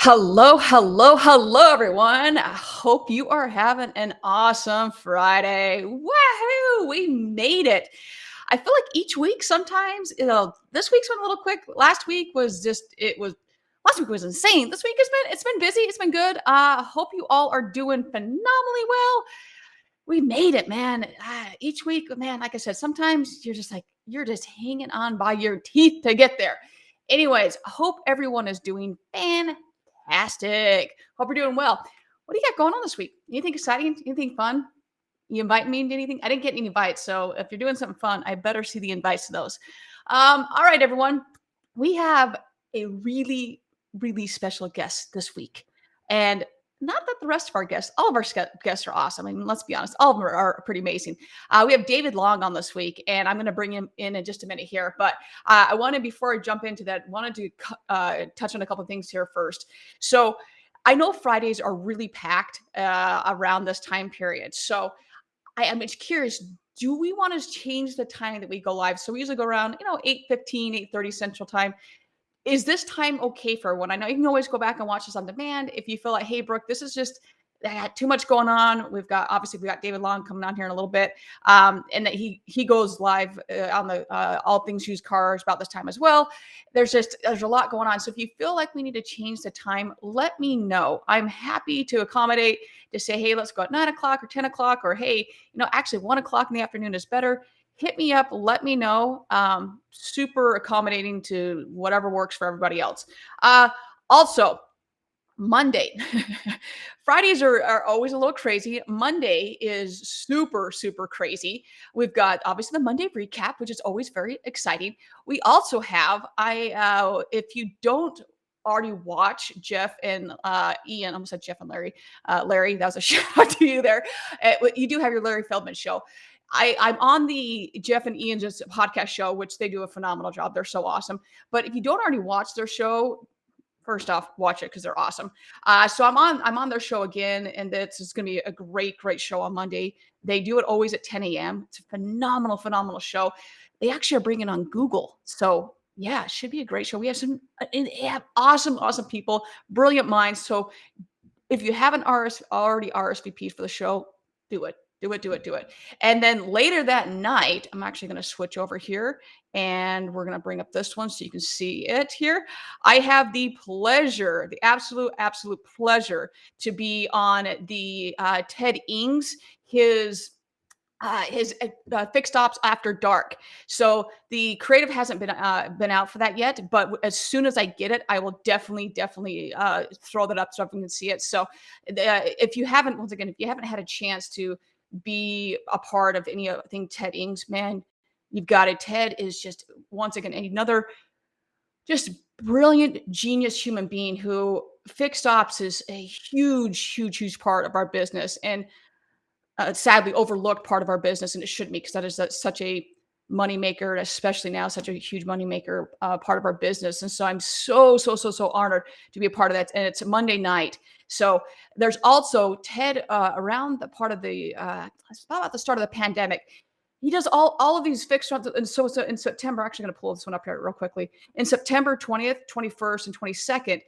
Hello, hello, hello, everyone. I hope you are having an awesome Friday. Woohoo! We made it. I feel like each week sometimes, this week's went a little quick. Last week was insane. This week it's been busy. It's been good. Hope you all are doing phenomenally well. We made it, man. Each week, man, like I said, sometimes you're just hanging on by your teeth to get there. Anyways, I hope everyone is doing fantastic. Hope you're doing well. What do you got going on this week? Anything exciting? Anything fun? You invite me to anything? I didn't get any invites, so if you're doing something fun, I better see the invites to those. All right, everyone. We have a really, really special guest this week. And not that the rest of our guests, all of our guests are awesome. I mean, let's be honest, all of them are pretty amazing. We have David Long on this week, and I'm going to bring him in just a minute here. But I wanted, before I jump into that, wanted to touch on a couple of things here first. So I know Fridays are really packed around this time period. So I am just curious, do we want to change the time that we go live? So we usually go around, 8:15, 8:30 Central Time. Is this time okay for everyone? I know you can always go back and watch this on demand if you feel like, hey, Brooke, this is just too much going on. We got David Long coming on here in a little bit, and that he goes live on the all things used cars about this time as well. There's a lot going on. So if you feel like we need to change the time, let me know. I'm happy to accommodate. To say, hey, let's go at 9 o'clock or 10 o'clock, or hey, actually 1 o'clock in the afternoon is better. Hit me up, let me know. Super accommodating to whatever works for everybody else. Also, Monday. Fridays are always a little crazy. Monday is super, super crazy. We've got obviously the Monday recap, which is always very exciting. We also have, if you don't already watch Jeff and Ian, I almost said Jeff and Larry. Larry, that was a shout out to you there. You do have your Larry Feldman show. I'm on the Jeff and Ian's just podcast show, which they do a phenomenal job. They're so awesome. But if you don't already watch their show, first off, watch it because they're awesome. So I'm on their show again, and it's going to be a great show on Monday. They do it always at 10 a.m. It's a phenomenal show. They actually are bringing on Google, so yeah, it should be a great show. We have they have awesome people, brilliant minds. So if you haven't already RSVP'd for the show, do it. Do it. And then later that night, I'm actually going to switch over here and we're going to bring up this one so you can see it here. I have the pleasure, the absolute pleasure to be on the Ted Ings, his fixed ops after dark. So the creative hasn't been out for that yet, but as soon as I get it, I will definitely throw that up so everyone can see it. So if you haven't, once again, if you haven't had a chance to be a part of anything Ted Ings, man, you've got it. Ted is just, once again, another just brilliant genius human being who fixed ops is a huge part of our business. And sadly overlooked part of our business, and it shouldn't be because that is such a moneymaker, especially now, such a huge moneymaker part of our business. And so I'm so honored to be a part of that. And it's Monday night. So there's also Ted around the part of the about the start of the pandemic. He does all of these fixed ones, and so in September, actually going to pull this one up here real quickly. In September 20th, 21st, and 22nd,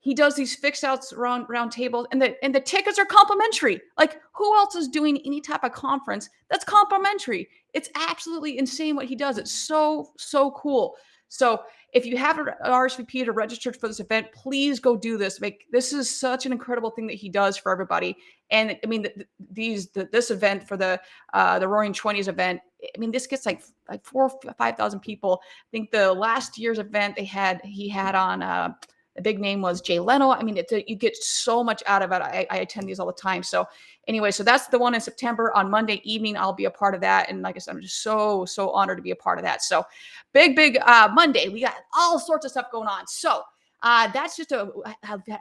he does these fixed outs round tables, and the tickets are complimentary. Like, who else is doing any type of conference that's complimentary? It's absolutely insane what he does. It's so cool. So if you haven't RSVP'd or registered for this event, please go do this. This is such an incredible thing that he does for everybody. And I mean, this event for the Roaring Twenties event, I mean, this gets like 4,000 or 5,000 people. I think the last year's event he had on. The big name was Jay Leno. I mean, you get so much out of it. I attend these all the time. So anyway, so that's the one in September. On Monday evening, I'll be a part of that. And like I said, I'm just so honored to be a part of that. So big Monday. We got all sorts of stuff going on. So that's just a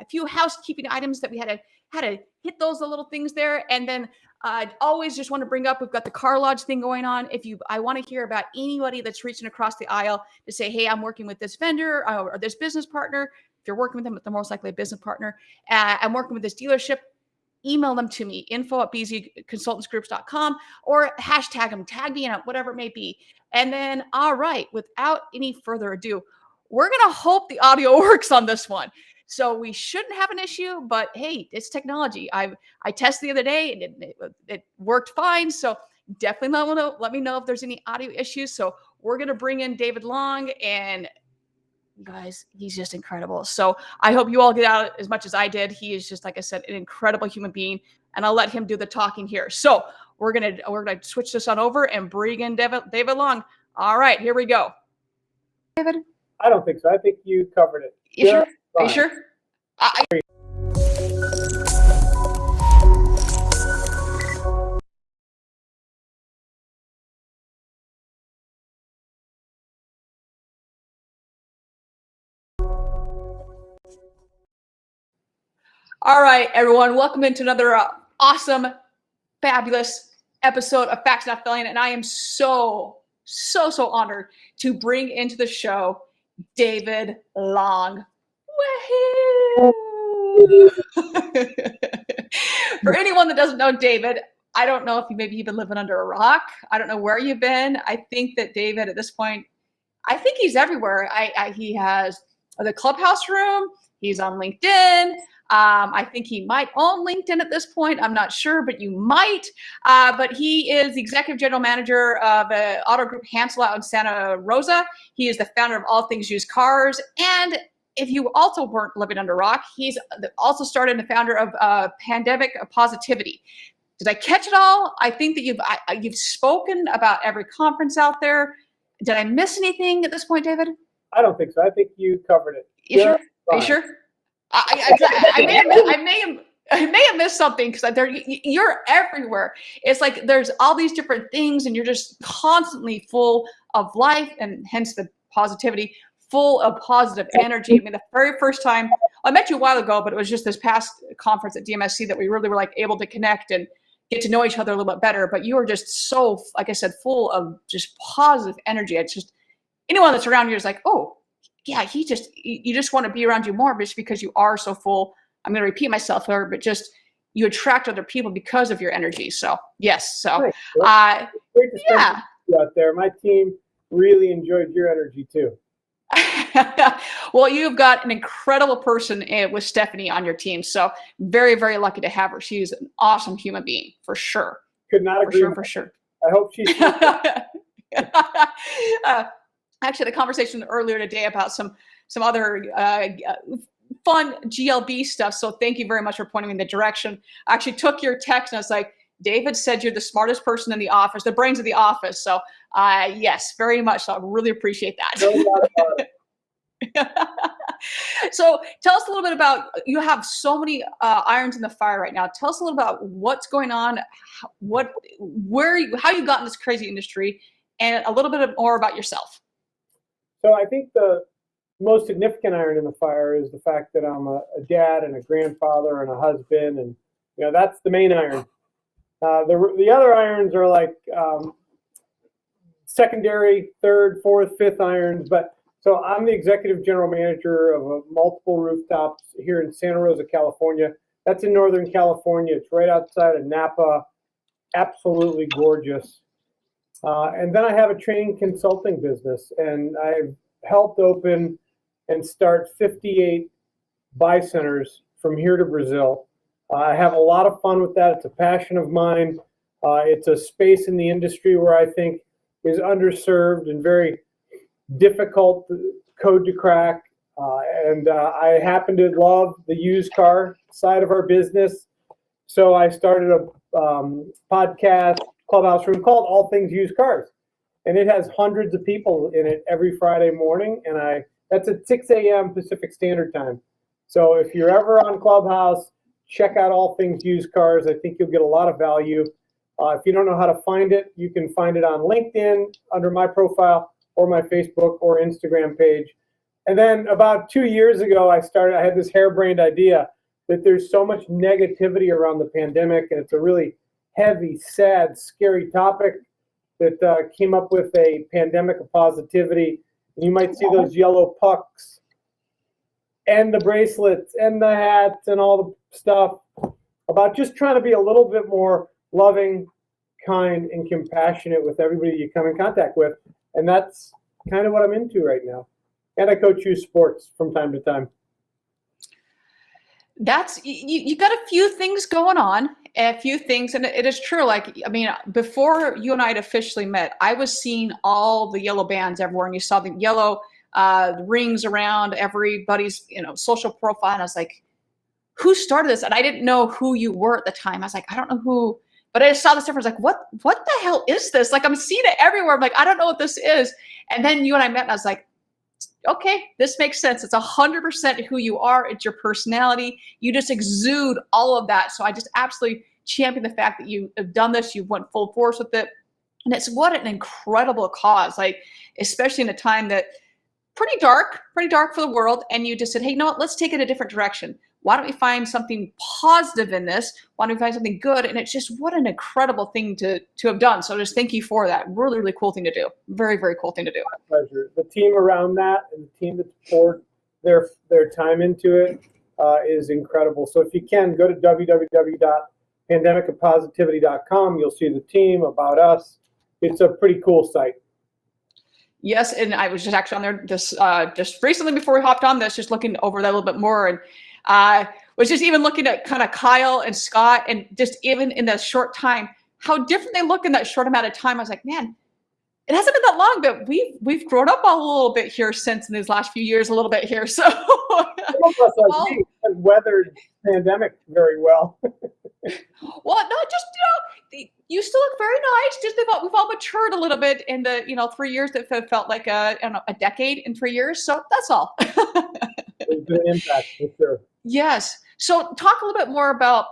few housekeeping items that we had to hit those little things there. And then I always just want to bring up, we've got the car lodge thing going on. I want to hear about anybody that's reaching across the aisle to say, hey, I'm working with this vendor or this business partner. If you're working with them, they're most likely a business partner. I'm working with this dealership. Email them to me, info@bzconsultantsgroups.com, or hashtag them, tag me out, whatever it may be. And then, all right, without any further ado, we're going to hope the audio works on this one. So we shouldn't have an issue, but hey, it's technology. I tested the other day and it worked fine. So definitely let me know if there's any audio issues. So we're going to bring in David Long, and guys, he's just incredible. So I hope you all get out as much as I did. He is just, like I said, an incredible human being, and I'll let him do the talking here. So we're gonna switch this on over and bring in David Long. All right, here we go. David? I don't think so. I think you covered it. You sure? Are you sure? All right, everyone, welcome into another awesome, fabulous episode of Facts Not Filling, and I am so honored to bring into the show David Long. For anyone that doesn't know David, I don't know if you've been living under a rock. I don't know where you've been. I think that David at this point, I think he's everywhere. He has the Clubhouse room. He's on LinkedIn. I think he might own LinkedIn at this point. I'm not sure, but you might. But he is the executive general manager of Auto Group Hansel out in Santa Rosa. He is the founder of All Things Used Cars. And if you also weren't living under a rock, he's also started and the founder of Pandemic Positivity. Did I catch it all? I think that you've spoken about every conference out there. Did I miss anything at this point, David? I don't think so. I think you covered it. You sure? Are you sure? I may have missed something because you're everywhere. It's like there's all these different things, and you're just constantly full of life, and hence the positivity, full of positive energy. I mean, the very first time I met you a while ago, but it was just this past conference at DMSC that we really were like able to connect and get to know each other a little bit better. But you are just so, like I said, full of just positive energy. It's just anyone that's around you is like, oh, yeah, you just want to be around you more just because you are so full. I'm going to repeat myself here, but just you attract other people because of your energy. So yes. So great to spend you out there. My team really enjoyed your energy too. Well, you've got an incredible person with Stephanie on your team. So very, very lucky to have her. She's an awesome human being for sure. Could not agree. For sure. I hope she's actually had a conversation earlier today about some other fun GLB stuff. So thank you very much for pointing me in the direction. I actually took your text and I was like, David said you're the smartest person in the office, the brains of the office. So yes, very much. So I really appreciate that. So tell us a little bit about, you have so many irons in the fire right now. Tell us a little about what's going on, how you got in this crazy industry, and a little bit more about yourself. So I think the most significant iron in the fire is the fact that I'm a dad and a grandfather and a husband, and that's the main iron. The other irons are like secondary, third, fourth, fifth irons. But so I'm the executive general manager of multiple rooftops here in Santa Rosa, California. That's in Northern California. It's right outside of Napa. Absolutely gorgeous. And then I have a training consulting business, and I've helped open and start 58 buy centers from here to Brazil. I have a lot of fun with that. It's a passion of mine. It's a space in the industry where I think is underserved and very difficult code to crack. And I happen to love the used car side of our business. So I started a podcast Clubhouse room called All Things Used Cars. And it has hundreds of people in it every Friday morning. And that's at 6 a.m. Pacific Standard Time. So if you're ever on Clubhouse, check out All Things Used Cars. I think you'll get a lot of value. If you don't know how to find it, you can find it on LinkedIn under my profile or my Facebook or Instagram page. And then about 2 years ago, I had this harebrained idea that there's so much negativity around the pandemic, and it's a really heavy, sad, scary topic that came up with a pandemic of positivity. And you might see those yellow pucks and the bracelets and the hats and all the stuff about just trying to be a little bit more loving, kind, and compassionate with everybody you come in contact with. And that's kind of what I'm into right now. And I coach youth sports from time to time. You got a few things going on, a few things, and it is true. Like, I mean, before you and I had officially met, I was seeing all the yellow bands everywhere, and you saw the yellow rings around everybody's, social profile. And I was like, who started this? And I didn't know who you were at the time. I was like, I don't know who, but I just saw this difference. Like, what the hell is this? Like, I'm seeing it everywhere. I'm like, I don't know what this is. And then you and I met, and I was like, okay, this makes sense. It's 100% who you are. It's your personality. You just exude all of that. So I just absolutely champion the fact that you have done this. You went full force with it. And it's what an incredible cause, like, especially in a time that pretty dark for the world. And you just said, hey, you know what? Let's take it a different direction. Why don't we find something positive in this? Why don't we find something good? And it's just what an incredible thing to have done. So just thank you for that. Really, really cool thing to do. Very, very cool thing to do. My pleasure. The team around that and the team that poured their time into it is incredible. So if you can, go to www.pandemicofpositivity.com. You'll see the team, about us. It's a pretty cool site. Yes, and I was just actually on there just recently before we hopped on this, just looking over that a little bit more, and was just even looking at kind of Kyle and Scott, and just even in that short time, how different they look in that short amount of time. I was like, man, it hasn't been that long, but we've grown up a little bit here since in these last few years, a little bit here. So some of us like me have weathered pandemic very well. Well, no, just you still look very nice. Just we've all matured a little bit in the 3 years that felt like a decade in 3 years. So that's all. There's been an impact for sure. Yes. So talk a little bit more about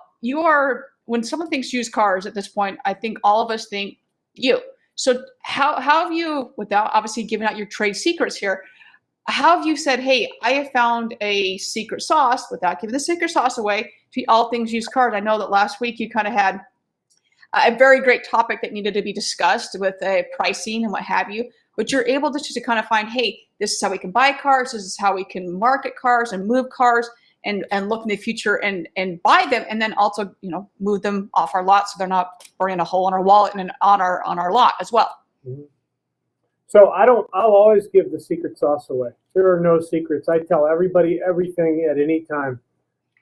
when someone thinks used cars at this point, I think all of us think you. So how have you, without obviously giving out your trade secrets here, how have you said, hey, I have found a secret sauce without giving the secret sauce away to all things used cars? I know that last week you kind of had a very great topic that needed to be discussed with pricing and what have you, but you're able to kind of find, hey, this is how we can buy cars, this is how we can market cars and move cars and look in the future and buy them, and then also move them off our lot so they're not burning a hole in our wallet and on our lot as well. Mm-hmm. So I'll always give the secret sauce away. There are no secrets. I tell everybody everything at any time.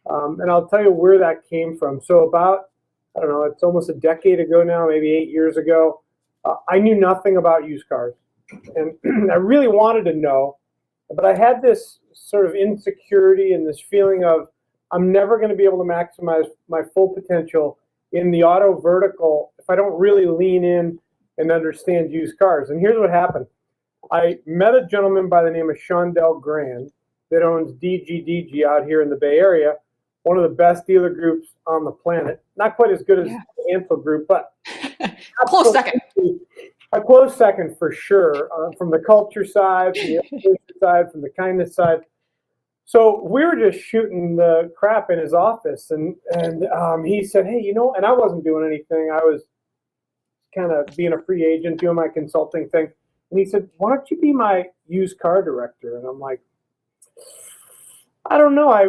And I'll tell you where that came from. So about, I don't know, it's almost a decade ago now, maybe 8 years ago, I knew nothing about used cars. And I really wanted to know, but I had this sort of insecurity and this feeling of I'm never going to be able to maximize my full potential in the auto vertical if I don't really lean in and understand used cars. And here's what happened. I met a gentleman by the name of Shoutout that owns DGDG out here in the Bay Area, one of the best dealer groups on the planet. Not quite as good as the Hansel Group, but close second. A close second for sure, from the culture side, from the education side, from the kindness side. So we were just shooting the crap in his office, and he said, hey, and I wasn't doing anything. I was kind of being a free agent, doing my consulting thing. And he said, why don't you be my used car director? And I'm like, I don't know. I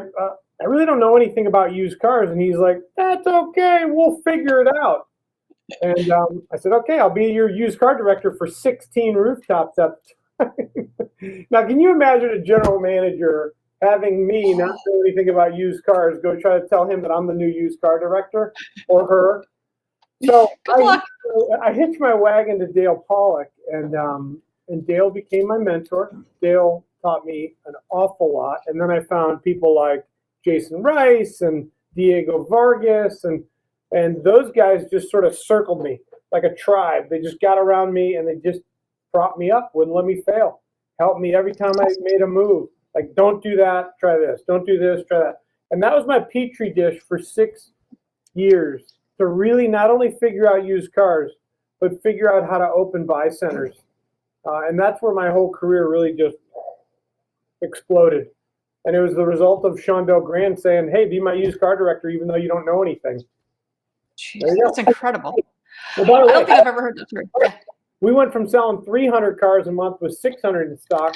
really don't know anything about used cars. And he's like, that's okay. We'll figure it out. And I said, okay, I'll be your used car director for 16 rooftops at the time. Now, can you imagine a general manager having me not know anything about used cars go try to tell him that I'm the new used car director or her? So I hitched my wagon to Dale Pollock, and Dale became my mentor. Dale taught me an awful lot. And then I found people like Jason Rice and Diego Vargas, and those guys just sort of circled me like a tribe. They just got around me and they just propped me up, wouldn't let me fail, helped me every time I made a move. Like, don't do that, try this. Don't do this, try that. And that was my petri dish for 6 years, to really not only figure out used cars, but figure out how to open buy centers. And that's where my whole career really just exploded. And it was the result of Shoutout Grand saying, hey, be my used car director, even though you don't know anything. Jeez, that's incredible. Well, by the way, I don't think I've ever heard that story. Yeah. We went from selling 300 cars a month with 600 in stock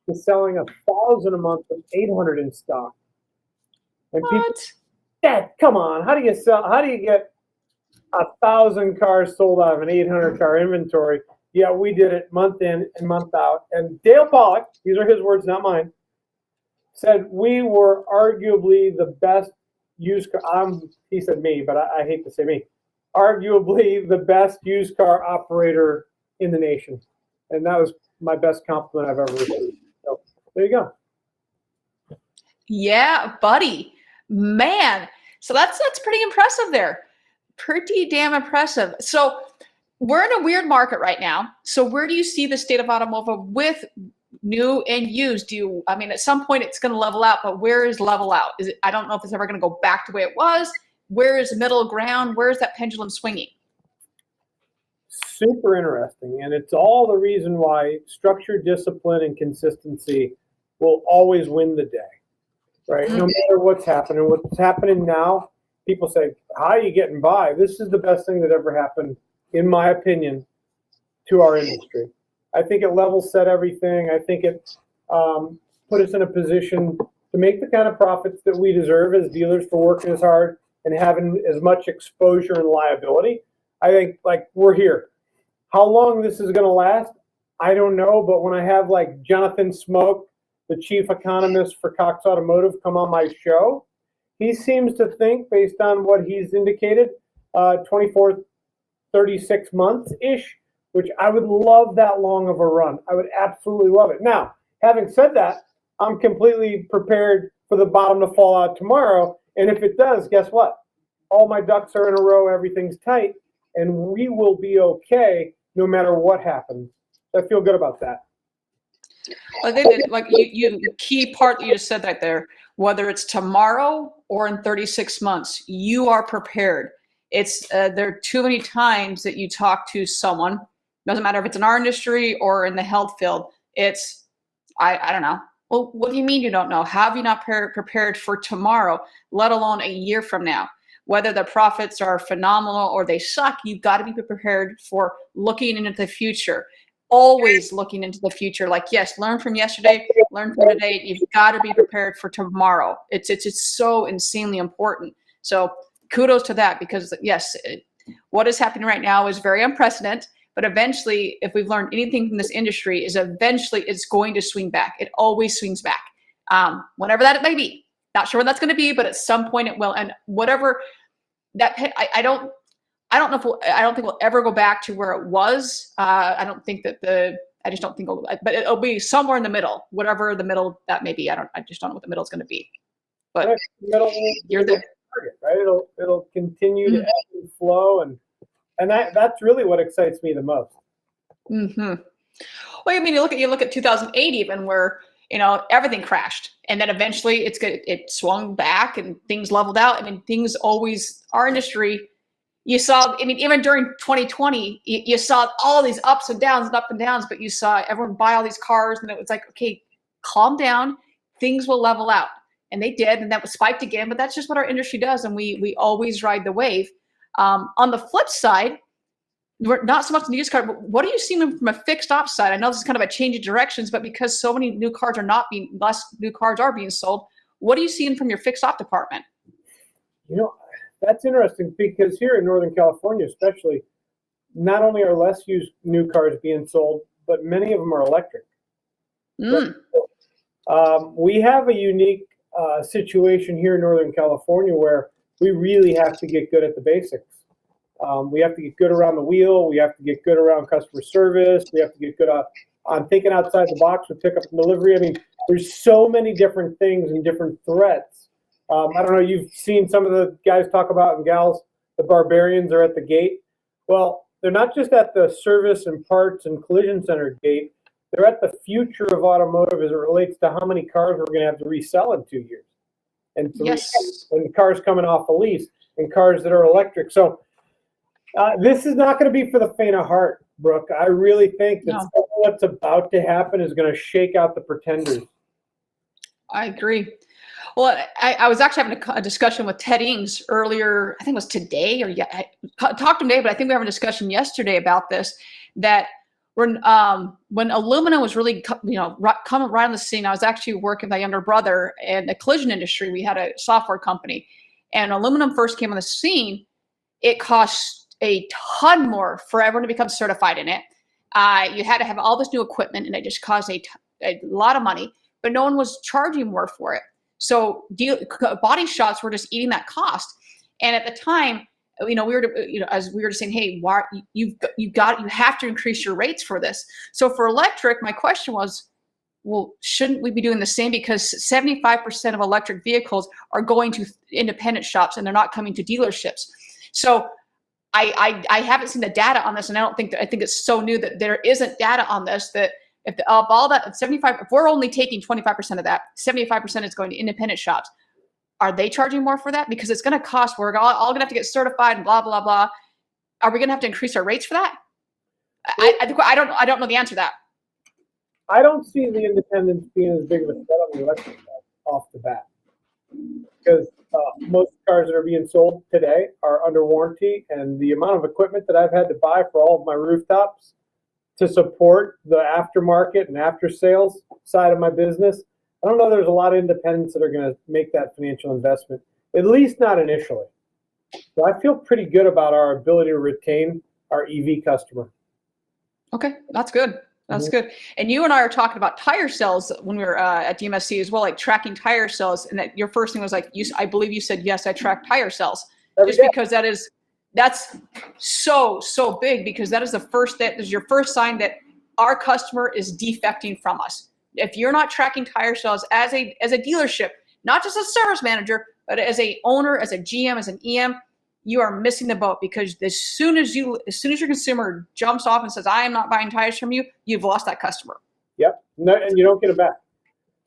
to selling 1,000 a month with 800 in stock. And people, Dad, come on, how do you get 1,000 cars sold out of an 800 car inventory? Yeah, we did it month in and month out. And Dale Pollock, these are his words, not mine, said we were arguably the best used car. He said me, but I hate to say me. Arguably the best used car operator in the nation, and that was my best compliment I've ever received. So there you go. Yeah, buddy, man. So that's pretty impressive there. Pretty damn impressive. So we're in a weird market right now. So where do you see the state of automotive with new and used? I mean, at some point it's going to level out, but where is level out? I don't know if it's ever going to go back to the way it was. Where is middle ground? Where is that pendulum swinging? Super interesting. And it's all the reason why structure, discipline, and consistency will always win the day, right? No matter what's happening. What's happening now, people say, how are you getting by? This is the best thing that ever happened, in my opinion, to our industry. I think it level set everything. I think it put us in a position to make the kind of profits that we deserve as dealers for working as hard and having as much exposure and liability. I think like we're here. How long this is going to last, I don't know. But when I have like Jonathan Smoke, the chief economist for Cox Automotive, come on my show, he seems to think, based on what he's indicated, 24, 36 months-ish, which I would love that long of a run. I would absolutely love it. Now, having said that, I'm completely prepared for the bottom to fall out tomorrow. And if it does, guess what? All my ducks are in a row, everything's tight, and we will be okay no matter what happens. I feel good about that. I think that, like the key part that you just said right there, whether it's tomorrow or in 36 months, you are prepared. It's there are too many times that you talk to someone, doesn't matter if it's in our industry or in the health field, it's, I don't know. Well, what do you mean you don't know? How have you not prepared for tomorrow, let alone a year from now? Whether the profits are phenomenal or they suck, you've got to be prepared for looking into the future. Always looking into the future. Like, yes, learn from yesterday, learn from today. You've got to be prepared for tomorrow. It's so insanely important. So kudos to that, because yes, what is happening right now is very unprecedented. But eventually, if we've learned anything from this industry, is eventually it's going to swing back. It always swings back, whenever that it may be. Not sure when that's going to be, but at some point it will. And whatever that, I don't know if I don't think we'll ever go back to where it was. I don't think that I just don't think, but it'll be somewhere in the middle, whatever the middle that may be. I just don't know what the middle is going to be. But right, middle, you're there, target, right? It'll continue to ebb and flow, and that's really what excites me the most. Well, I mean, you look at 2008 even, where everything crashed, and then eventually it swung back and things leveled out. I mean, things always, our industry, you saw, I mean, even during 2020, you saw all these ups and downs, but you saw everyone buy all these cars, and it was like, okay, calm down, things will level out. And they did, and that was spiked again, but that's just what our industry does, and we always ride the wave. On the flip side, we're not so much in the used car, but what are you seeing from a fixed ops side? I know this is kind of a change of directions, but because so many less new cars are being sold, what are you seeing from your fixed op department? That's interesting, because here in Northern California, especially, not only are less used new cars being sold, but many of them are electric. We have a unique situation here in Northern California where we really have to get good at the basics. We have to get good around the wheel. We have to get good around customer service. We have to get good on thinking outside the box with pickup and delivery. I mean, there's so many different things and different threats. I don't know, you've seen some of the guys talk about, and gals, the barbarians are at the gate. Well, they're not just at the service and parts and collision center gate. They're at the future of automotive as it relates to how many cars we're going to have to resell in 2 years. And and cars coming off a lease, and cars that are electric. So this is not going to be for the faint of heart, Brooke. I really think that what's about to happen is going to shake out the pretenders. I agree. Well, I was actually having a discussion with Ted Ings earlier. I think it was today, or I talked to him today, but I think we were having a discussion yesterday about this, that when aluminum was really coming right on the scene. I was actually working with my younger brother in the collision industry. We had a software company, and aluminum first came on the scene. It cost a ton more for everyone to become certified in it. You had to have all this new equipment, and it just cost a lot of money. but no one was charging more for it. So body shops were just eating that cost. And at the time, we were, as we were just saying, hey, why you have to increase your rates for this. So for electric, my question was, well, shouldn't we be doing the same? Because 75% of electric vehicles are going to independent shops and they're not coming to dealerships. So I haven't seen the data on this, and I think it's so new that there isn't data on this, that of all that 75, if we're only taking 25% of that, 75% is going to independent shops. Are they charging more for that? Because it's going to cost, we're all going to have to get certified and blah, blah, blah. Are we going to have to increase our rates for that? I don't know the answer to that. I don't see the independents being as big of a threat on the electric side off the bat, because most cars that are being sold today are under warranty, and the amount of equipment that I've had to buy for all of my rooftops to support the aftermarket and after sales side of my business, I don't know there's a lot of independents that are going to make that financial investment, at least not initially. So I feel pretty good about our ability to retain our EV customer. Okay, that's good. That's good. And you and I are talking about tire sales when we were at DMSC as well, like tracking tire sales. And that your first thing was like, I believe you said, yes, I track tire sales. Just because that's so big, because that is your first sign that our customer is defecting from us. If you're not tracking tire sales as a dealership, not just a service manager, but as a owner, as a GM, as an EM, you are missing the boat, because as soon as your consumer jumps off and says, I am not buying tires from you, you've lost that customer. Yep. No, and you don't get them back.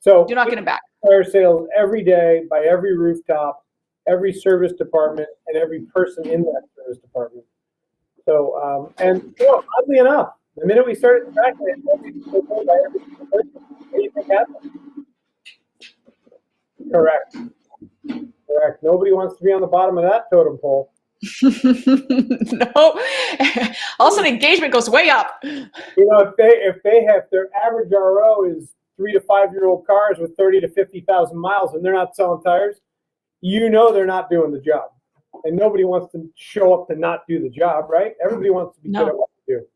So you're not getting them back. Tire sales every day by every rooftop, every service department, and every person in that service department. So, oddly enough, the minute we started tracking it, by every person, what do you think happened? Correct. Nobody wants to be on the bottom of that totem pole. No. All of a sudden, engagement goes way up. If they have their average RO is 3 to 5 year old cars with 30 to 50,000 miles, and they're not selling tires, they're not doing the job. And nobody wants to show up to not do the job, right? Everybody wants to be good at what they do.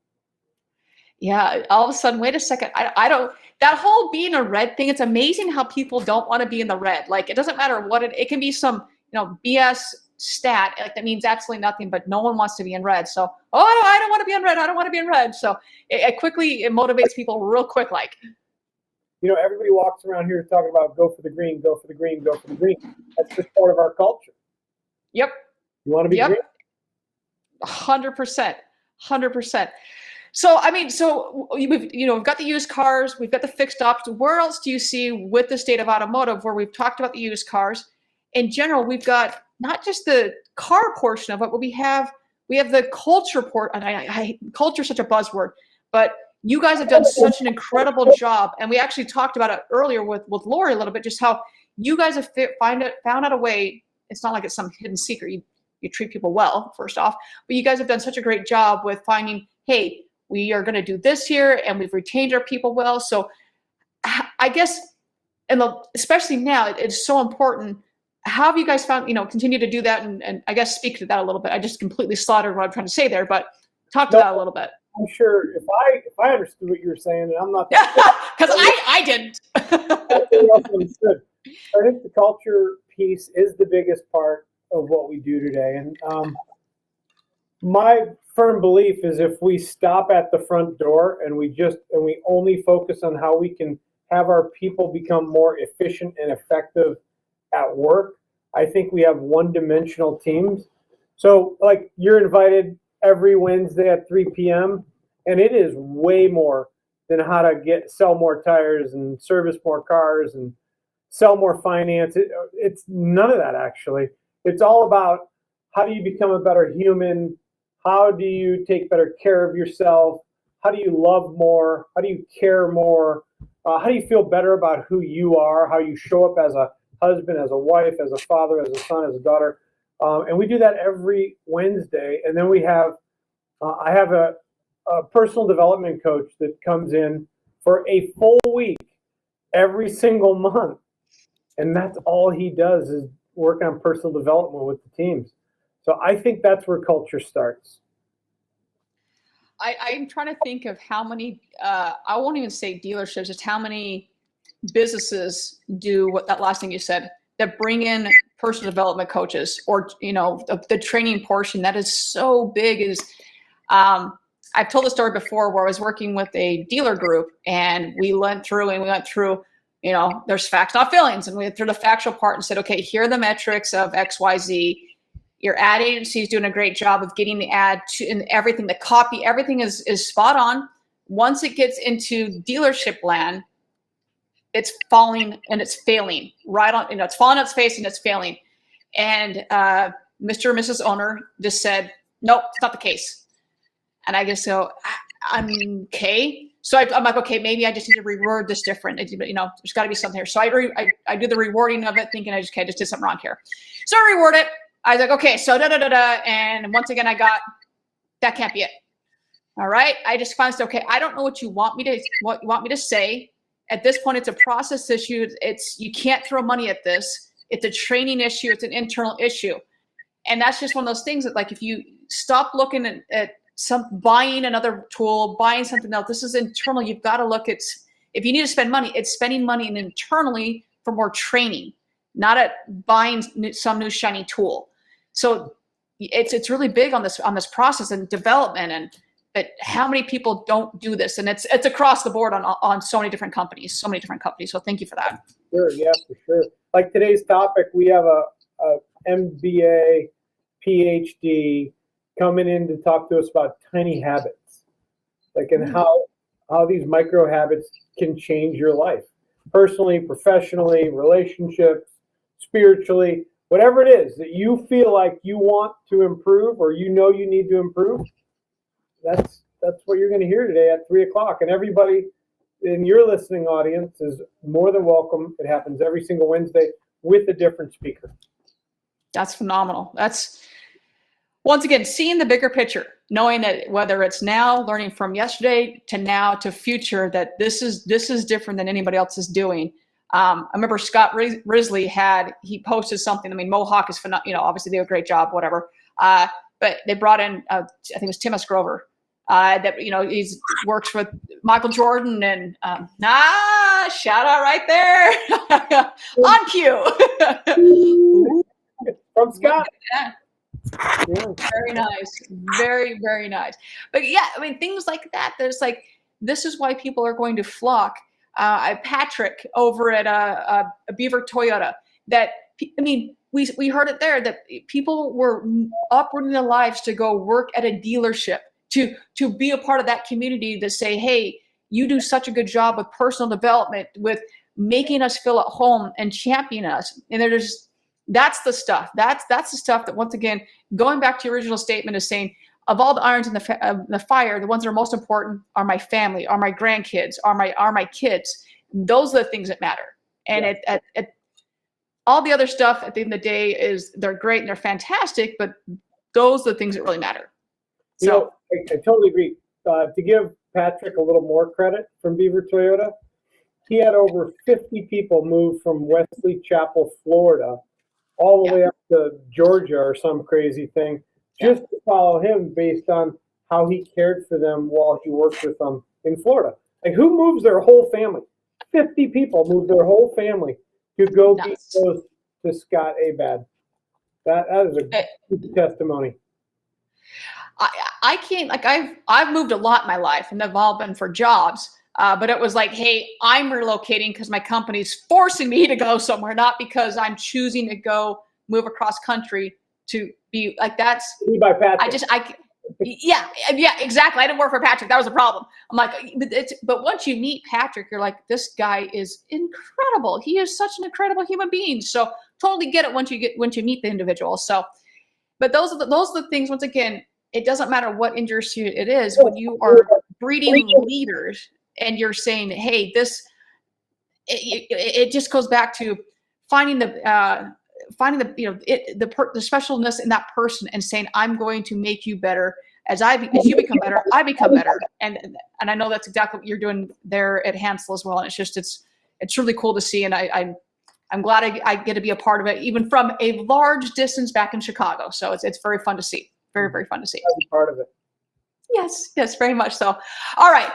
Yeah. All of a sudden, wait a second. I don't. That whole being a red thing, it's amazing how people don't want to be in the red. Like, it doesn't matter what it can be, some, BS stat. Like, that means absolutely nothing, but no one wants to be in red. So, I don't want to be in red. I don't want to be in red. So it motivates people real quick. Like, everybody walks around here talking about go for the green, go for the green, go for the green. That's just part of our culture. Yep. You want to be green? 100%. 100%. So, we've got the used cars, we've got the fixed ops. Where else do you see with the state of automotive, where we've talked about the used cars? In general, we've got not just the car portion of it, but we have the culture and culture is such a buzzword, but you guys have done such an incredible job. And we actually talked about it earlier with Lori a little bit, just how you guys have found out a way. It's not like it's some hidden secret. You treat people well, first off, but you guys have done such a great job with finding, hey, we are going to do this here, and we've retained our people well. So I guess, especially now, it's so important. How have you guys found, continue to do that? And I guess speak to that a little bit. I just completely slaughtered what I'm trying to say there, but talk to that a little bit. I'm sure if I understood what you were saying, and I'm not. Because I didn't. I think the culture piece is the biggest part of what we do today. And my firm belief is, if we stop at the front door and we only focus on how we can have our people become more efficient and effective at work, I think we have one-dimensional teams. So, like, you're invited every Wednesday at 3 p.m., and it is way more than how to sell more tires and service more cars and sell more finance. It's none of that, actually. It's all about, how do you become a better human? How do you take better care of yourself? How do you love more? How do you care more? How do you feel better about who you are? How you show up as a husband, as a wife, as a father, as a son, as a daughter. And we do that every Wednesday. And then we have, I have a personal development coach that comes in for a full week every single month. And that's all he does, is work on personal development with the teams. So I think that's where culture starts. I'm trying to think of how many, I won't even say dealerships, just how many businesses do what that last thing you said, that bring in personal development coaches, or, you know, the training portion that is so big is, I've told the story before where I was working with a dealer group, and we went through, you know, there's facts, not feelings. And we went through the factual part and said, okay, here are the metrics of XYZ. Your ad agency is doing a great job of getting the ad to, and everything, the copy, everything is spot on. Once it gets into dealership land, it's falling and it's failing right on, you know, it's falling on its face and it's failing. And Mr. or Mrs. Owner just said, nope, it's not the case. And I just go, I'm okay. So I'm like, okay, maybe I just need to reword this different. You know, there's got to be something here. So I do the rewarding of it, thinking I just did something wrong here. So I reword it. I was like, okay, so and once again, I got, that can't be it. All right. I just find, okay, I don't know what you want me to say. At this point, it's a process issue. You can't throw money at this. It's a training issue. It's an internal issue. And that's just one of those things that, like, if you stop looking at buying another tool, buying something else, this is internal. You've got to look at, if you need to spend money, it's spending money internally for more training, not at buying some new shiny tool. So it's really big on this process and development, but how many people don't do this? And it's across the board on so many different companies. So thank you for that. Sure, yeah, for sure. Like today's topic, we have a MBA, PhD coming in to talk to us about tiny habits, like, and how these micro habits can change your life, personally, professionally, relationships, spiritually, whatever it is that you feel like you want to improve or you know you need to improve. That's what you're going to hear today at 3:00. And everybody in your listening audience is more than welcome. It happens every single Wednesday with a different speaker. That's phenomenal. That's, once again, seeing the bigger picture, knowing that whether it's now learning from yesterday to now to future, that this is different than anybody else is doing. I remember Scott Risley he posted something. I mean, Mohawk is phenomenal. You know, obviously they do a great job, whatever. But they brought in, I think it was Tim S. Grover, that, you know, he's works with Michael Jordan, and shout out right there on cue. From Scott. Yeah. Very nice. Very, very nice. But yeah, I mean, things like that, there's like, this is why people are going to flock. Patrick over at a Beaver Toyota, that, I mean, we heard it there, that people were uprooting their lives to go work at a dealership, to be a part of that community, to say, hey, you do such a good job with personal development, with making us feel at home and championing us. And that's the stuff. That's the stuff that, once again, going back to your original statement, is saying, of all the irons in the fire, the ones that are most important are my family, are my grandkids, are my kids. Those are the things that matter. And all the other stuff at the end of the day they're great and they're fantastic, but those are the things that really matter. So, you know, I totally agree. To give Patrick a little more credit from Beaver Toyota, he had over 50 people move from Wesley Chapel, Florida, all the way up to Georgia or some crazy thing, just to follow him based on how he cared for them while he worked with them in Florida. Like, who moves their whole family? 50 people move their whole family to go be close to Scott Abad. That is a good testimony. I can't, like, I've moved a lot in my life, and they've all been for jobs. But it was like, hey, I'm relocating because my company's forcing me to go somewhere, not because I'm choosing to go move across country to be like, that's, by Patrick. Yeah, exactly. I didn't work for Patrick. That was the problem. I'm like, but once you meet Patrick, you're like, this guy is incredible. He is such an incredible human being. So totally get it once you meet the individual. So, but those are the things, once again, it doesn't matter what industry it is, when you are breeding leaders and you're saying, hey, it just goes back to finding the specialness in that person and saying, I'm going to make you better. As you become better, I become better. And I know that's exactly what you're doing there at Hansel as well. And it's really cool to see. And I'm glad I get to be a part of it, even from a large distance back in Chicago. So it's very fun to see. Very, very fun to see. I'll be part of it. Yes, very much so. All right.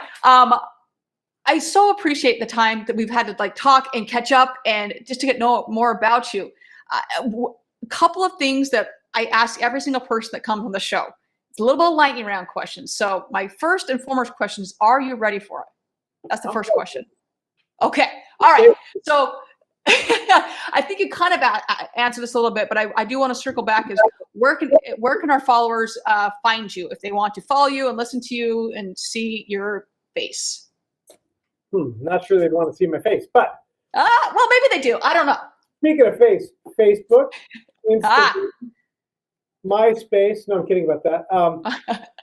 I so appreciate the time that we've had to like talk and catch up and just to get know more about you. A couple of things that I ask every single person that comes on the show. It's a little bit of lightning round questions. So my first and foremost question is, are you ready for it? That's the first question. Okay. All right. So I think you kind of answered this a little bit, but I do want to circle back. Is where can our followers find you if they want to follow you and listen to you and see your face? Not sure they'd want to see my face, but well, maybe they do. I don't know. Speaking of face, Facebook, Instagram, MySpace. No, I'm kidding about that.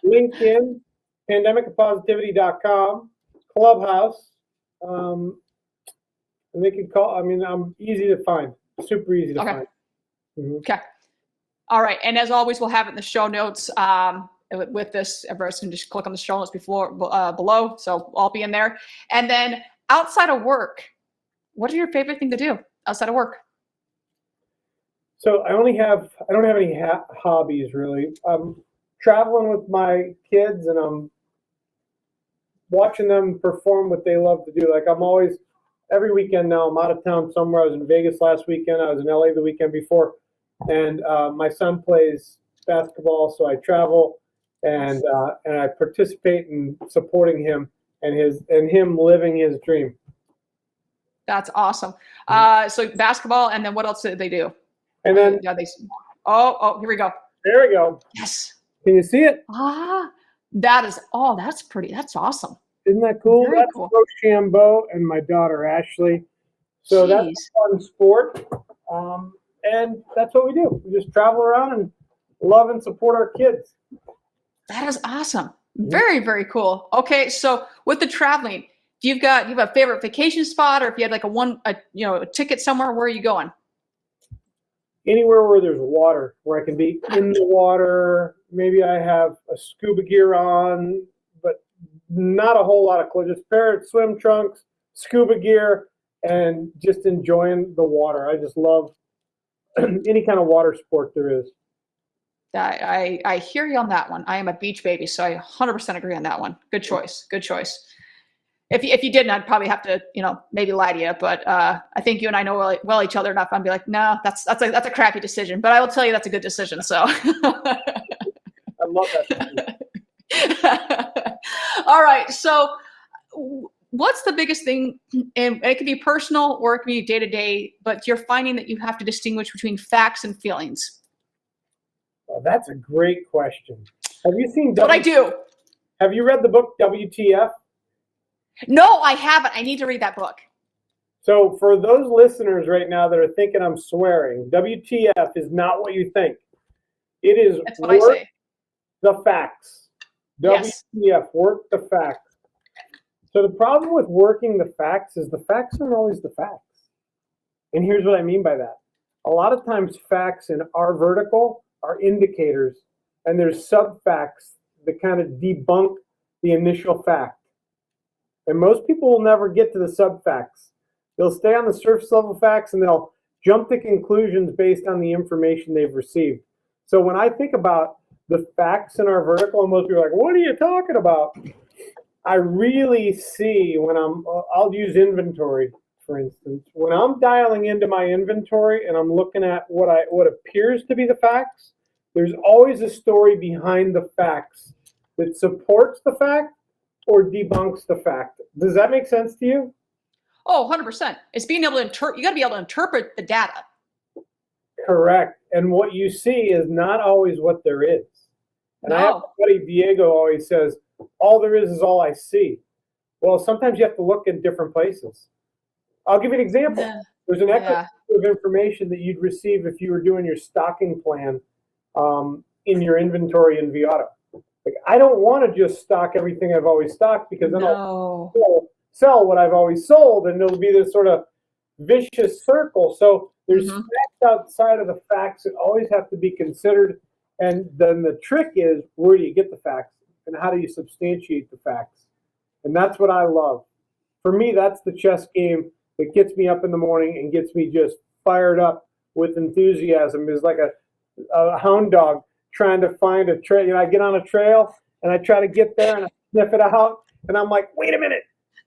LinkedIn, pandemicofpositivity.com, Clubhouse. And they can call. I mean, I'm easy to find. Super easy to find. Mm-hmm. Okay. All right. And as always, we'll have it in the show notes. With this, everyone can just click on the show notes below. So I'll be in there. And then outside of work, what is your favorite thing to do outside of work? So I don't have any hobbies really. I'm traveling with my kids and I'm watching them perform what they love to do. Like every weekend now I'm out of town somewhere. I was in Vegas last weekend. I was in LA the weekend before. And my son plays basketball, so I travel and I participate in supporting him and him living his dream. That's awesome. So basketball, and then what else did they do? And then oh, here we go. There we go. Yes. Can you see it? That's pretty. That's awesome. Isn't that cool? Very That's cool. Rochambeau and my daughter Ashley. So that's a fun sport. And that's what we do. We just travel around and love and support our kids. That is awesome. Very, very cool. Okay, so with the traveling, do you have a favorite vacation spot, or if you had like a ticket somewhere, where are you going? Anywhere where there's water, where I can be in the water. Maybe I have a scuba gear on, but not a whole lot of clothes. Just a pair of swim trunks, scuba gear, and just enjoying the water. I just love any kind of water sport there is. I hear you on that one. I am a beach baby, so I 100% agree on that one. Good choice. Good choice. If you didn't, I'd probably have to, maybe lie to you. But I think you and I know well each other enough. I'd be like, no, that's a crappy decision. But I will tell you that's a good decision. So I love that. All right. So what's the biggest thing? And it can be personal or it can be day to day, but you're finding that you have to distinguish between facts and feelings. Oh, that's a great question. Have you seen? What I do? Have you read the book WTF? No, I haven't. I need to read that book. So for those listeners right now that are thinking I'm swearing, WTF is not what you think. It is That's what I say. The facts. Yes. WTF, work the facts. So the problem with working the facts is the facts aren't always the facts. And here's what I mean by that. A lot of times facts in our vertical are indicators, and there's sub-facts that kind of debunk the initial fact. And most people will never get to the sub-facts. They'll stay on the surface level facts and they'll jump to conclusions based on the information they've received. So when I think about the facts in our vertical, and most people are like, what are you talking about? I really see when I'll use inventory, for instance. When I'm dialing into my inventory and I'm looking at what appears to be the facts, there's always a story behind the facts that supports the fact or debunks the fact. Does that make sense to you? Oh, 100%. It's being able to interpret. You got to be able to interpret the data. Correct. And what you see is not always what there is. And No. I have a buddy, Diego, always says, all there is all I see. Well, sometimes you have to look in different places. I'll give you an example. Yeah. There's an extra of information that you'd receive if you were doing your stocking plan in your inventory in Viato. Like, I don't want to just stock everything I've always stocked, because then I'll sell what I've always sold, and it'll be this sort of vicious circle. So there's facts outside of the facts that always have to be considered. And then the trick is, where do you get the facts and how do you substantiate the facts? And that's what I love. For me, that's the chess game that gets me up in the morning and gets me just fired up with enthusiasm. It's like a hound dog trying to find a trail. I get on a trail and I try to get there and I sniff it out. And I'm like, wait a minute,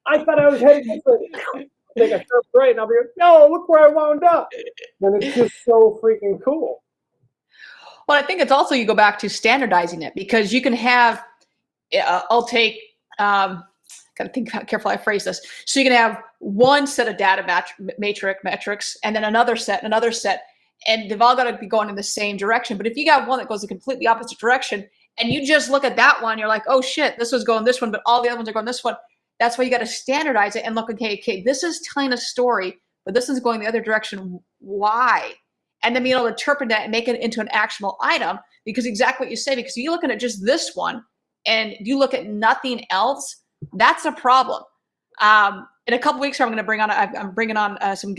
I thought I was heading this way. Take a sharp right, and I'll be like, no, look where I wound up. And it's just so freaking cool. Well, I think it's also, you go back to standardizing it, because you can have, I'll take, gotta think how careful I phrase this. So you can have one set of data metrics, and then another set, and they've all got to be going in the same direction. But if you got one that goes the completely opposite direction, and you just look at that one, you're like, oh shit, this was going this one, but all the other ones are going this one. That's why you got to standardize it and look, okay, this is telling a story, but this is going the other direction. Why? And then being able to interpret that and make it into an actionable item, because exactly what you say, because you're looking at just this one and you look at nothing else, that's a problem. In a couple weeks, I'm bringing on some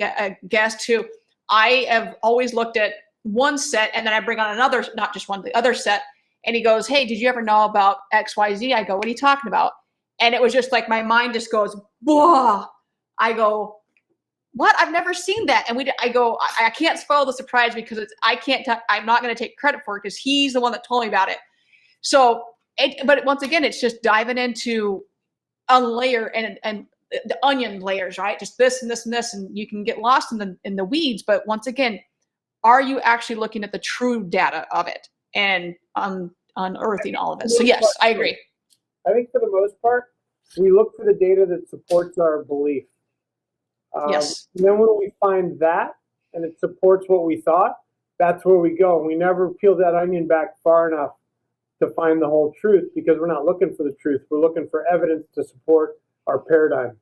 guests too. I have always looked at one set, and then I bring on another, not just one, the other set. And he goes, hey, did you ever know about XYZ? I go, what are you talking about? And it was just like, my mind just goes, whoa. I go, what? I've never seen that. And I go, I can't spoil the surprise, because I'm not going to take credit for it, because he's the one that told me about it. So, but once again, it's just diving into a layer and the onion layers, right? Just this and this and this, and you can get lost in the weeds. But once again, are you actually looking at the true data of it and unearthing all of it? So yes, I agree. I think for the most part, we look for the data that supports our belief. Yes. And then when we find that and it supports what we thought, that's where we go. And we never peel that onion back far enough to find the whole truth, because we're not looking for the truth. We're looking for evidence to support our paradigm.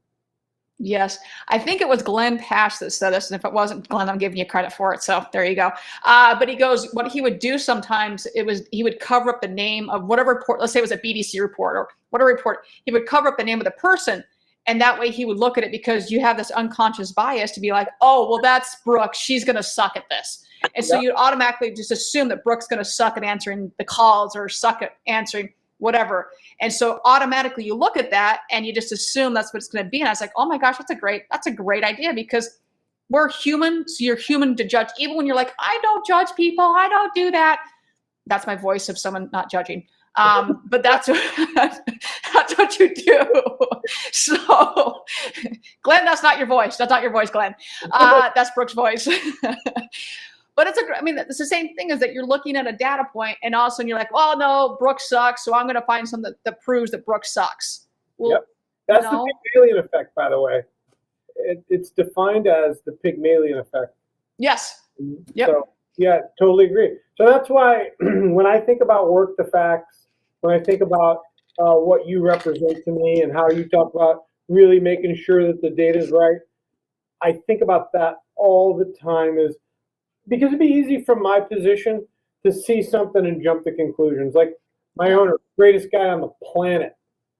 Yes. I think it was Glenn Pash that said this. And if it wasn't Glenn, I'm giving you credit for it. So there you go. But he goes, what he would do sometimes, he would cover up the name of whatever report, let's say it was a BBC report or whatever report, he would cover up the name of the person. And that way he would look at it, because you have this unconscious bias to be like, oh, well, that's Brooke. She's going to suck at this. And so you automatically just assume that Brooke's going to suck at answering the calls or suck at answering whatever. And so automatically you look at that and you just assume that's what it's going to be. And I was like, oh my gosh, that's a great idea, because we're human. So you're human to judge. Even when you're like, I don't judge people, I don't do that. That's my voice of someone not judging. But that's what you do. So Glenn, that's not your voice. That's not your voice, Glenn. That's Brooke's voice. But it's the same thing, is that you're looking at a data point, and all of a sudden you're like, oh no, Brooke sucks, so I'm going to find something that proves that Brooke sucks. Well, yep. That's the Pygmalion effect, by the way. It's defined as the Pygmalion effect. Yes. Yep. So, yeah, totally agree. So that's why when I think about work the facts, when I think about what you represent to me and how you talk about really making sure that the data is right, I think about that all the time, because it'd be easy from my position to see something and jump to conclusions. Like my owner, greatest guy on the planet.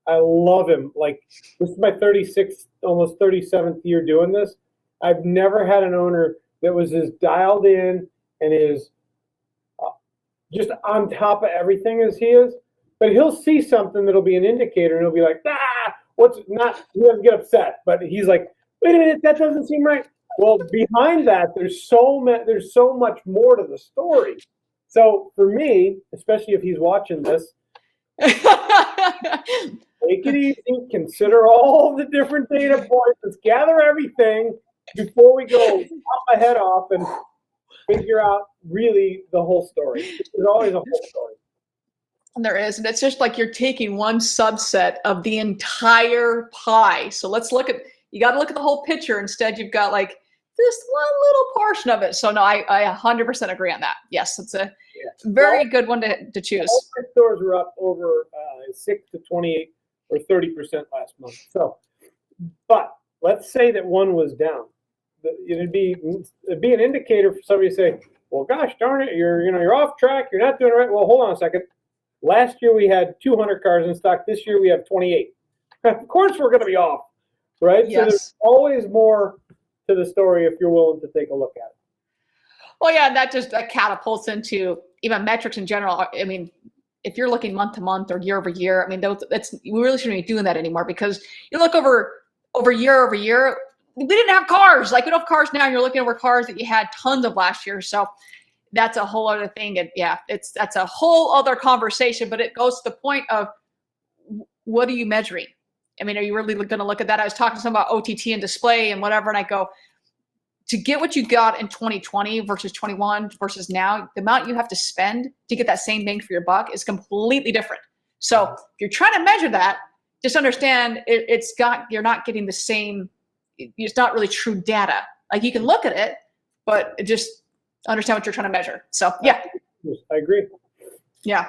I love him. Like, this is my 36th, almost 37th year doing this. I've never had an owner that was as dialed in and is just on top of everything as he is. But he'll see something that'll be an indicator, and he'll be like, what's not, he doesn't get upset. But he's like, wait a minute, that doesn't seem right. Well, behind that, there's so much more to the story. So for me, especially if he's watching this, take it easy, consider all the different data points, let's gather everything before we go pop my head off and figure out really the whole story. There's always a whole story. And there is, and it's just like you're taking one subset of the entire pie. So you got to look at the whole picture. Instead, you've got like this one little portion of it. So no, I 100% agree on that. Yes, it's a very good one to choose. All my stores were up over 6 to 28 or 30% last month. So, but let's say that one was down. It'd be an indicator for somebody to say, well, gosh darn it, you're off track. You're not doing it right. Well, hold on a second. Last year we had 200 cars in stock. This year we have 28. Of course we're going to be off, right? Yes. So there's always more to the story if you're willing to take a look at it. Well, yeah, that just catapults into even metrics in general. I mean, if you're looking month to month or year over year, I mean, we really shouldn't be doing that anymore, because you look over year over year, we didn't have cars. Like, we don't have cars now, and you're looking over cars that you had tons of last year. So that's a whole other thing. And yeah, that's a whole other conversation, but it goes to the point of, what are you measuring? I mean, are you really going to look at that? I was talking to someone about OTT and display and whatever, and I go, to get what you got in 2020 versus 21 versus now, the amount you have to spend to get that same bang for your buck is completely different. So if you're trying to measure that, just understand you're not getting the same, it's not really true data. Like you can look at it, but just understand what you're trying to measure. So yeah. I agree. Yeah.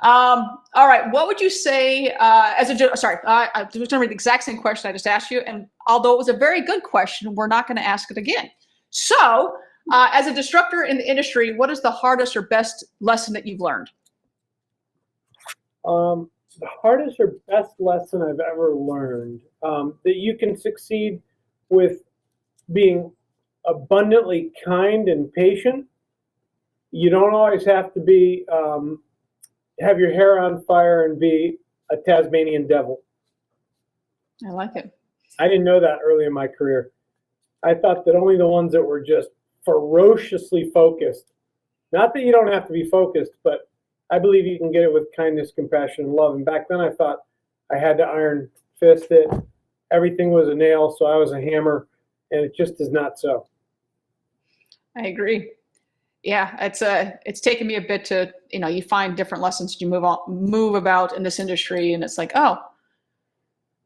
All right. What would you say I was going to read the exact same question I just asked you. And although it was a very good question, we're not going to ask it again. So as a disruptor in the industry, what is the hardest or best lesson that you've learned? The hardest or best lesson I've ever learned, that you can succeed with being abundantly kind and patient. You don't always have to be have your hair on fire and be a Tasmanian devil. I like it. I didn't know that early in my career. I thought that only the ones that were just ferociously focused, not that you don't have to be focused, but I believe you can get it with kindness, compassion, and love. And back then I thought I had to iron fist it. Everything was a nail, so I was a hammer, and it just is not so. I agree. Yeah, it's taken me a bit to, you find different lessons you move about in this industry, and it's like, oh,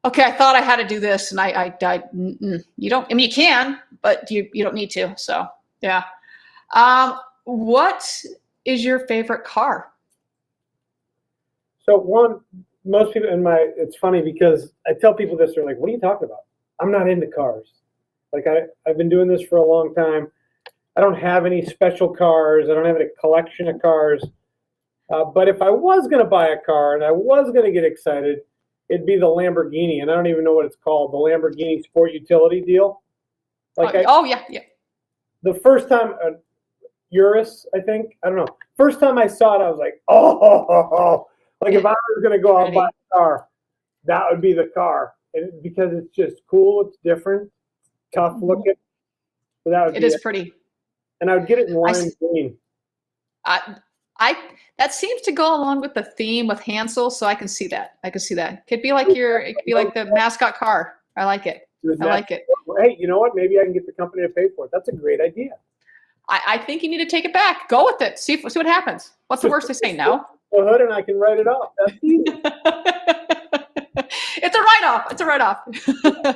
okay, I thought I had to do this, and I you don't. I mean, you can, but you don't need to. So yeah. What is your favorite car? So most people it's funny because I tell people this, they're like, what are you talking about? I'm not into cars. Like I've been doing this for a long time. I don't have any special cars. I don't have a collection of cars. But if I was going to buy a car and I was going to get excited, it'd be the Lamborghini. And I don't even know what it's called, the Lamborghini Sport Utility deal. Yeah. The first time, Urus, I think. I don't know. First time I saw it, I was like, oh. Like if I was going to go out and buy a car, that would be the car. And because it's just cool, it's different, tough looking. So that would it is pretty. And I would get it in lime green. That seems to go along with the theme with Hansel, so I can see that. Could be like the mascot car. I like it. I like it. Hey, you know what? Maybe I can get the company to pay for it. That's a great idea. I think you need to take it back. Go with it. See what happens. What's the worst they say? No. The hood and I can write it off. That's easy. It's a write-off. It's a write-off. You don't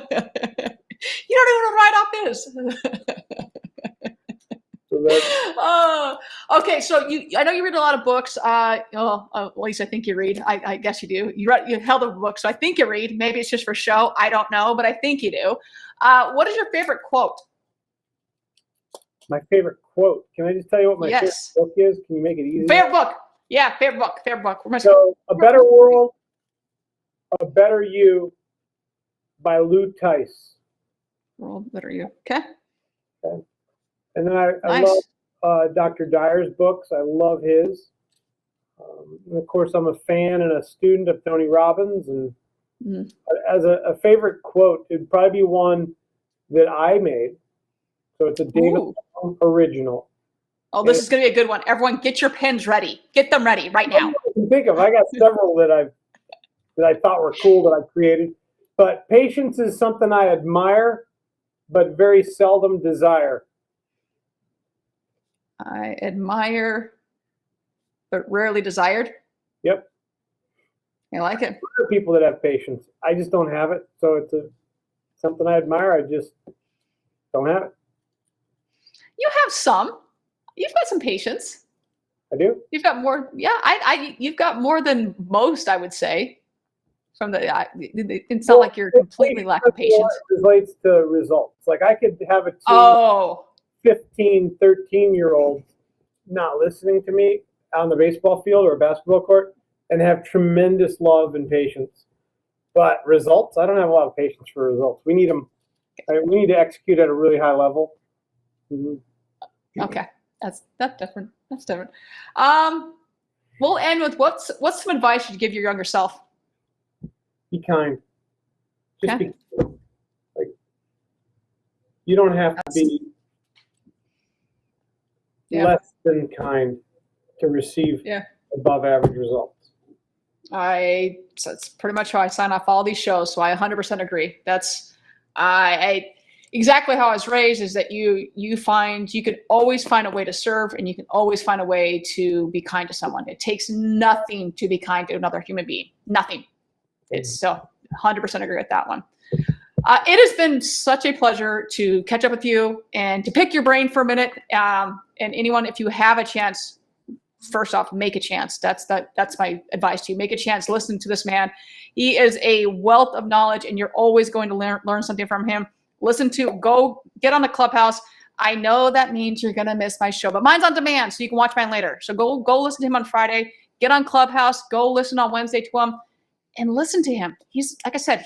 even know what a write-off is. Okay. So I know you read a lot of books. At least I think you read. I guess you do. You held a book, so I think you read. Maybe it's just for show. I don't know, but I think you do. What is your favorite quote? My favorite quote. Can I just tell you what my favorite book is? Can you make it easy? Favorite book. Yeah, favorite book. So, A Better World, A Better You by Lou Tice. World, Better You. Okay. And then I love Dr. Dyer's books. I love his. And of course, I'm a fan and a student of Tony Robbins. And as a favorite quote, it'd probably be one that I made. So it's a David original. Oh, this is going to be a good one. Everyone, get your pens ready. Get them ready right now. Think of. I got several that I thought were cool that I created. But patience is something I admire, but very seldom desire. I admire, but rarely desired. Yep. I like it. There are people that have patience. I just don't have it. So it's something I admire. I just don't have it. You have some. You've got some patience. I do. You've got more. Yeah, you've got more than most, I would say. It's not like you're completely lacking patience. It relates to results. Like I could have a team 15, 13-year-olds not listening to me on the baseball field or a basketball court and have tremendous love and patience. But results, I don't have a lot of patience for results. We need them. We need to execute at a really high level. Mm-hmm. Okay. That's different. That's different. We'll end with what's some advice you'd give your younger self? Be kind. Just be like you don't have to be less than kind to receive above average results. That's pretty much how I sign off all these shows. So I 100% agree. That's exactly how I was raised, is that you can always find a way to serve, and you can always find a way to be kind to someone. It takes nothing to be kind to another human being. Nothing. It's so 100% agree with that one. It has been such a pleasure to catch up with you and to pick your brain for a minute. And anyone, if you have a chance, first off, make a chance. That's my advice to you. Make a chance. Listen to this man. He is a wealth of knowledge, and you're always going to learn something from him. Go get on the Clubhouse. I know that means you're going to miss my show, but mine's on demand, so you can watch mine later. So go listen to him on Friday. Get on Clubhouse. Go listen on Wednesday to him, and listen to him. He's, like I said,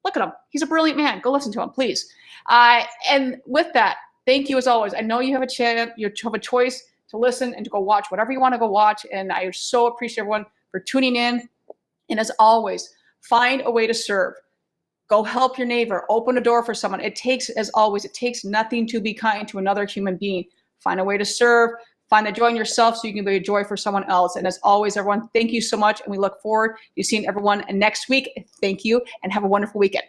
look at him. He's a brilliant man. Go listen to him, please. And with that, thank you as always. I know you have a chance. You have a choice to listen and to go watch whatever you want to go watch. And I so appreciate everyone for tuning in. And as always, find a way to serve. Go help your neighbor. Open a door for someone. It takes nothing to be kind to another human being. Find a way to serve. Find the joy in yourself so you can be a joy for someone else. And as always, everyone, thank you so much. And we look forward to seeing everyone next week. Thank you, and have a wonderful weekend.